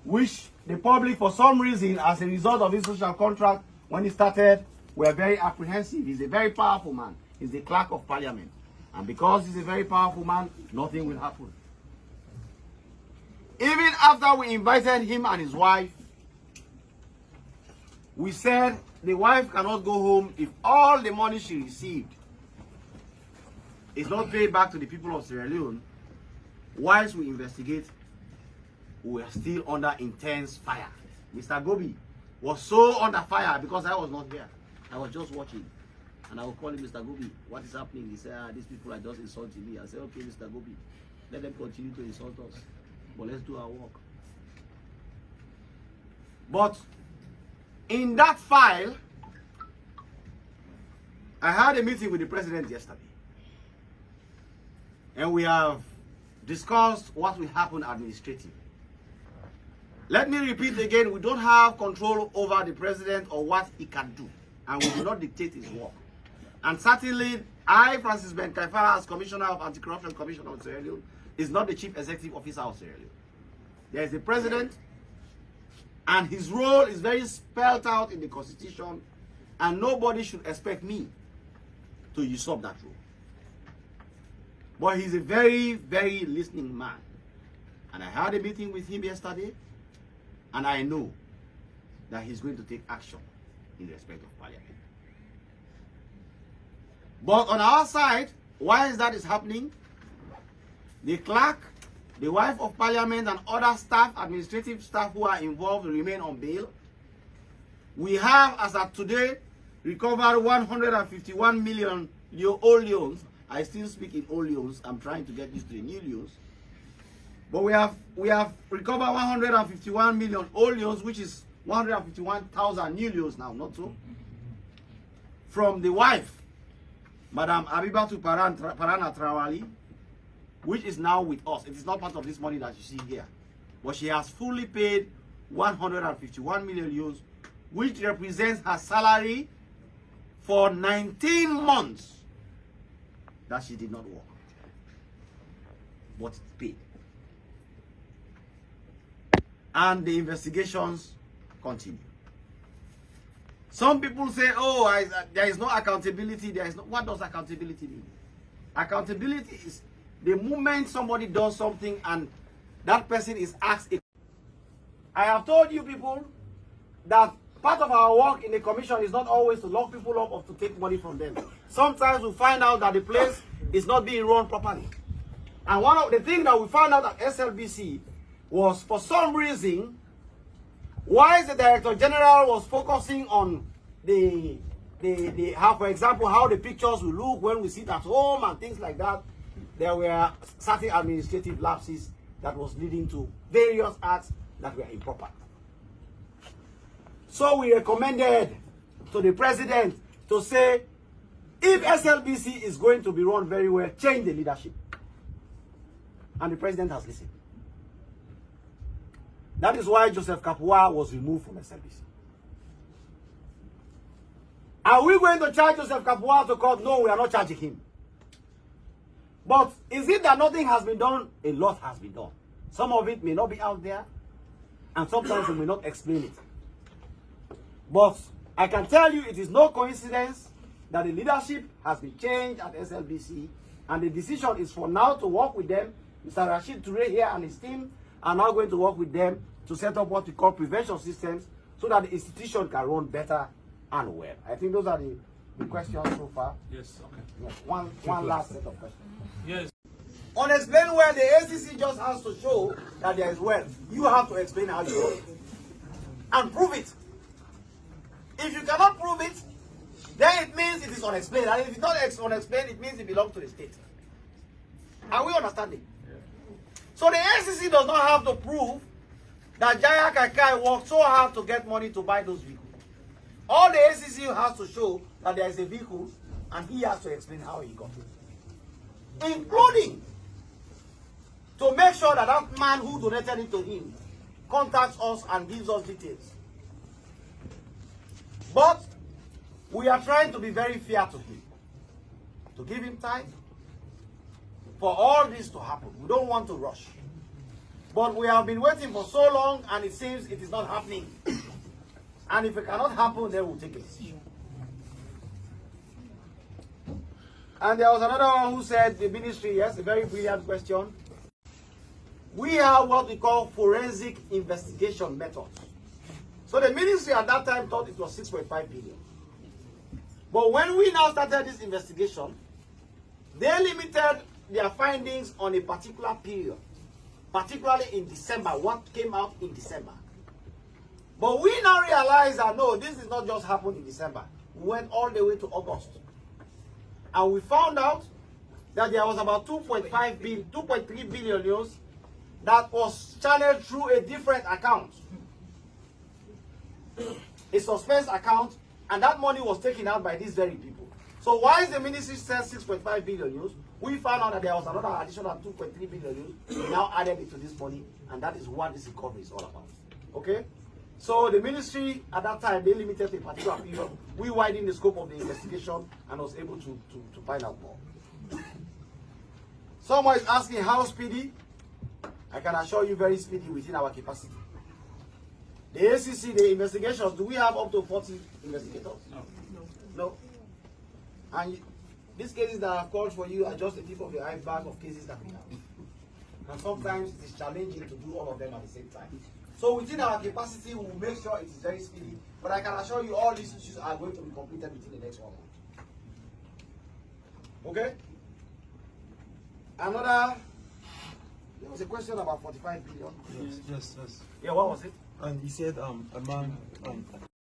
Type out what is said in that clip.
which the public, for some reason, as a result of his social contract, when he started, were very apprehensive. He's a very powerful man. He's the Clerk of Parliament. And because he's a very powerful man, nothing will happen. Even after we invited him and his wife, we said the wife cannot go home if all the money she received is not paid back to the people of Sierra Leone. Whilst we investigate, we are still under intense fire. Mr. Gobi was so under fire because I was not here. I was just watching. And I will call him, Mr. Gobi, what is happening? He said, these people are just insulting me. I said, okay, Mr. Gobi, let them continue to insult us. But let's do our work. But in that file, I had a meeting with the president yesterday. And we have discussed what will happen administratively. Let me repeat again, we don't have control over the president or what he can do. And we do not dictate his work. And certainly, I, Francis Ben Kaifala, as Commissioner of Anti-Corruption Commission of Sierra Leone, is not the Chief Executive Officer of Sierra Leone. There is the president, and his role is very spelled out in the Constitution, and nobody should expect me to usurp that role. But he's a very, very listening man. And I had a meeting with him yesterday, and I know that he's going to take action in respect of Parliament. But on our side, why is that happening? The clerk, the wife of Parliament, and other staff, administrative staff who are involved remain on bail. We have, as of today, recovered 151 million old loans. I still speak in old loans. I'm trying to get used to the new loans. But we have recovered 151 million old loans, which is 151,000 new loans now, not so? From the wife, Madam Abibatu Paran Tarawally, which is now with us. It is not part of this money that you see here. But she has fully paid 151 million euros, which represents her salary for 19 months that she did not work. But it's paid. And the investigations continue. Some people say, oh, there is no accountability. There is no. What does accountability mean? Accountability is the moment somebody does something and that person is asked. I have told you people that part of our work in the commission is not always to lock people up or to take money from them. Sometimes we find out that the place is not being run properly. And one of the things that we found out at SLBC was, for some reason, whilst the Director General was focusing on how, for example, how the pictures will look when we sit at home and things like that, there were certain administrative lapses that was leading to various acts that were improper. So we recommended to the president to say, if SLBC is going to be run very well, change the leadership. And the president has listened. That is why Joseph Kapua was removed from SLBC. Are we going to charge Joseph Kapua to court? No, we are not charging him. But is it that nothing has been done? A lot has been done. Some of it may not be out there, and sometimes we may not explain it. But I can tell you it is no coincidence that the leadership has been changed at SLBC, and the decision is for now to work with them. Mr. Rashid Toure here and his team are now going to work with them to set up what we call prevention systems so that the institution can run better and well. I think those are the questions so far. Yes, okay. Yes, one last set of questions. Yes. Unexplained where the ACC just has to show that there is wealth. You have to explain how you do it. And prove it. If you cannot prove it, then it means it is unexplained. And if it's not unexplained, it means it belongs to the state. Are we understanding? Yeah. So the ACC does not have to prove that Jaya Kakai worked so hard to get money to buy those vehicles. All the ACC has to show that there is a vehicle, and he has to explain how he got it. Including to make sure that that man who donated it to him contacts us and gives us details. But we are trying to be very fair to him, to give him time for all this to happen. We don't want to rush. But we have been waiting for so long, and it seems it is not happening. And if it cannot happen, then we'll take it. And there was another one who said, the ministry, yes, a very brilliant question. We have what we call forensic investigation methods. So the ministry at that time thought it was 6.5 billion. But when we now started this investigation, they limited their findings on a particular period, particularly in December, what came out in December. But we now realize that no, this did not just happen in December. We went all the way to August. And we found out that there was about 2.3 billion euros that was channeled through a different account. A suspense account, and that money was taken out by these very people. So why the ministry says 6.5 billion euros? We found out that there was another additional 2.3 billion euros. We now added it to this money, and that is what this recovery is all about. Okay? So the ministry at that time, they limited to a particular period. We widened the scope of the investigation and was able to find out more. Someone is asking how speedy. I can assure you very speedy within our capacity. The ACC, the investigations, do we have up to 40 investigators? No. And these cases that I've called for you are just the tip of the iceberg of cases that we have. And sometimes it is challenging to do all of them at the same time. So within our capacity, we will make sure it is very speedy. But I can assure you all these issues are going to be completed within the next 1 month. Okay? There was a question about 45 billion. Yes. Yeah, what was it? And he said among